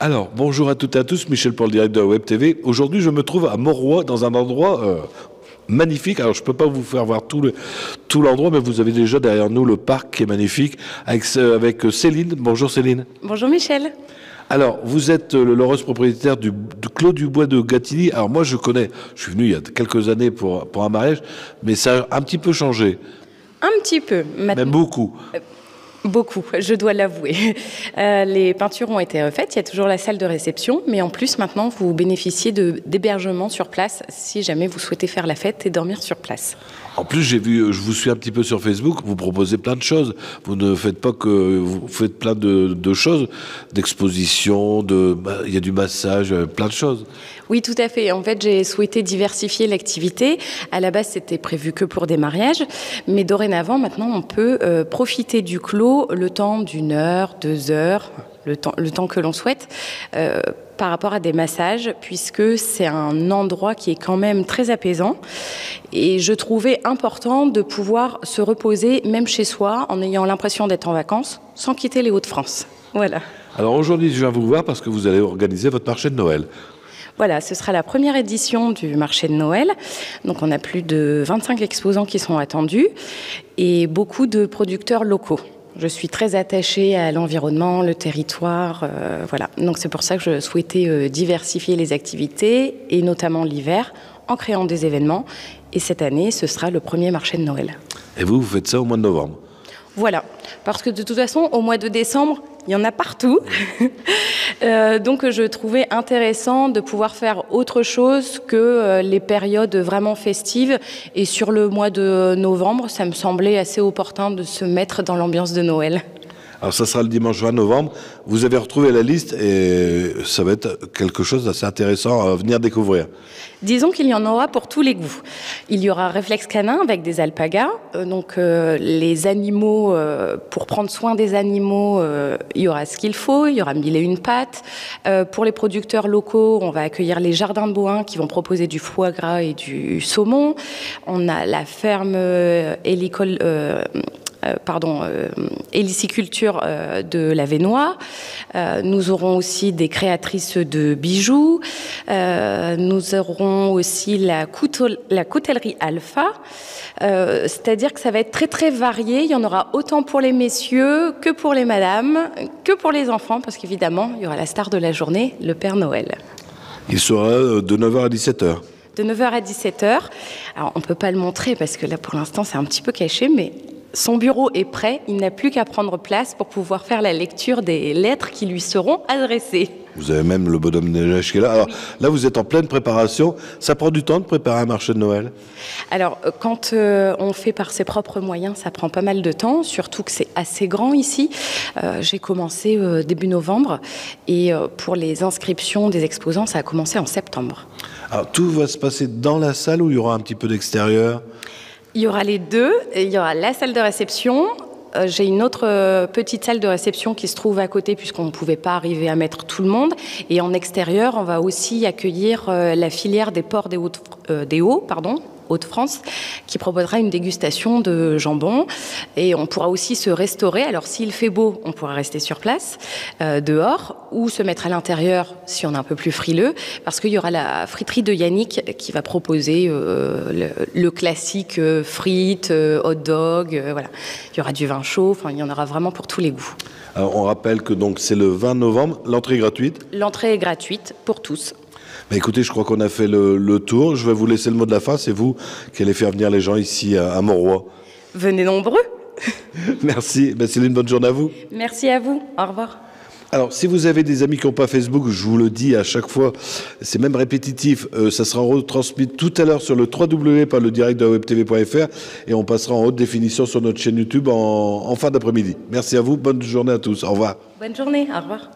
Alors, bonjour à toutes et à tous, Michel pour le direct de la Web TV. Aujourd'hui, je me trouve à Mauroy, dans un endroit magnifique. Alors, je ne peux pas vous faire voir tout l'endroit, mais vous avez déjà derrière nous le parc qui est magnifique, avec Céline. Bonjour Céline. Bonjour Michel. Alors, vous êtes l'heureuse propriétaire du Clos du Bois de Gatilly. Alors moi, je suis venu il y a quelques années pour un mariage, mais ça a un petit peu changé. Un petit peu. Même beaucoup. Beaucoup, je dois l'avouer. Les peintures ont été refaites, il y a toujours la salle de réception, mais en plus maintenant vous bénéficiez d'hébergement sur place si jamais vous souhaitez faire la fête et dormir sur place. En plus, je vous suis un petit peu sur Facebook, vous proposez plein de choses. Vous ne faites pas que, vous faites plein de choses, d'expositions, il y a du massage, plein de choses. Oui, tout à fait. En fait, j'ai souhaité diversifier l'activité. À la base, c'était prévu que pour des mariages, mais dorénavant, maintenant, on peut profiter du clos le temps d'1 heure, 2 heures, le temps que l'on souhaite, par rapport à des massages, puisque c'est un endroit qui est quand même très apaisant. Et je trouvais important de pouvoir se reposer, même chez soi, en ayant l'impression d'être en vacances, sans quitter les Hauts-de-France. Voilà. Alors aujourd'hui, je viens vous voir parce que vous allez organiser votre marché de Noël. Voilà, ce sera la première édition du marché de Noël. Donc on a plus de 25 exposants qui sont attendus et beaucoup de producteurs locaux. Je suis très attachée à l'environnement, le territoire, voilà. Donc c'est pour ça que je souhaitais diversifier les activités et notamment l'hiver en créant des événements. Et cette année, ce sera le premier marché de Noël. Et vous faites ça au mois de novembre? Voilà, parce que de toute façon, au mois de décembre, il y en a partout. Donc je trouvais intéressant de pouvoir faire autre chose que les périodes vraiment festives. Et sur le mois de novembre, ça me semblait assez opportun de se mettre dans l'ambiance de Noël. Alors ça sera le dimanche 20 novembre. Vous avez retrouvé la liste et ça va être quelque chose d'assez intéressant à venir découvrir. Disons qu'il y en aura pour tous les goûts. Il y aura réflexe canin avec des alpagas. Donc les animaux, pour prendre soin des animaux, il y aura ce qu'il faut. Il y aura 1001 pattes. Pour les producteurs locaux, on va accueillir les jardins de Bohain qui vont proposer du foie gras et du saumon. On a la ferme héliciculture de la Vénois. Nous aurons aussi des créatrices de bijoux. Nous aurons aussi la coutellerie Alpha. C'est-à-dire que ça va être très très varié. Il y en aura autant pour les messieurs que pour les madames, que pour les enfants, parce qu'évidemment, il y aura la star de la journée, le Père Noël. Il sera de 9h à 17h. De 9h à 17h. Alors, on ne peut pas le montrer parce que là, pour l'instant, c'est un petit peu caché, mais son bureau est prêt, il n'a plus qu'à prendre place pour pouvoir faire la lecture des lettres qui lui seront adressées. Vous avez même le bonhomme de neige qui est là. Alors là, vous êtes en pleine préparation. Ça prend du temps de préparer un marché de Noël? Alors, quand on fait par ses propres moyens, ça prend pas mal de temps, surtout que c'est assez grand ici. J'ai commencé début novembre et pour les inscriptions des exposants, ça a commencé en septembre. Alors, tout va se passer dans la salle ou il y aura un petit peu d'extérieur? Il y aura les deux. Il y aura la salle de réception. J'ai une autre petite salle de réception qui se trouve à côté puisqu'on ne pouvait pas arriver à mettre tout le monde. Et en extérieur, on va aussi accueillir la filière des porcs des Hauts-de-France qui proposera une dégustation de jambon. Et on pourra aussi se restaurer. Alors s'il fait beau, on pourra rester sur place, dehors, ou se mettre à l'intérieur si on est un peu plus frileux, parce qu'il y aura la friterie de Yannick qui va proposer le classique frites, hot dog, voilà. Il y aura du vin chaud, enfin il y en aura vraiment pour tous les goûts. Alors, on rappelle que donc c'est le 20 novembre, l'entrée est gratuite? L'entrée est gratuite pour tous. Bah écoutez, je crois qu'on a fait le tour. Je vais vous laisser le mot de la fin. C'est vous qui allez faire venir les gens ici à Mauroy. Venez nombreux. Merci. Bah, Céline, bonne journée à vous. Merci à vous. Au revoir. Alors, si vous avez des amis qui n'ont pas Facebook, je vous le dis à chaque fois, c'est même répétitif, ça sera retransmis tout à l'heure sur le www.direct.webtv.fr et on passera en haute définition sur notre chaîne YouTube en fin d'après-midi. Merci à vous, bonne journée à tous. Au revoir. Bonne journée, au revoir.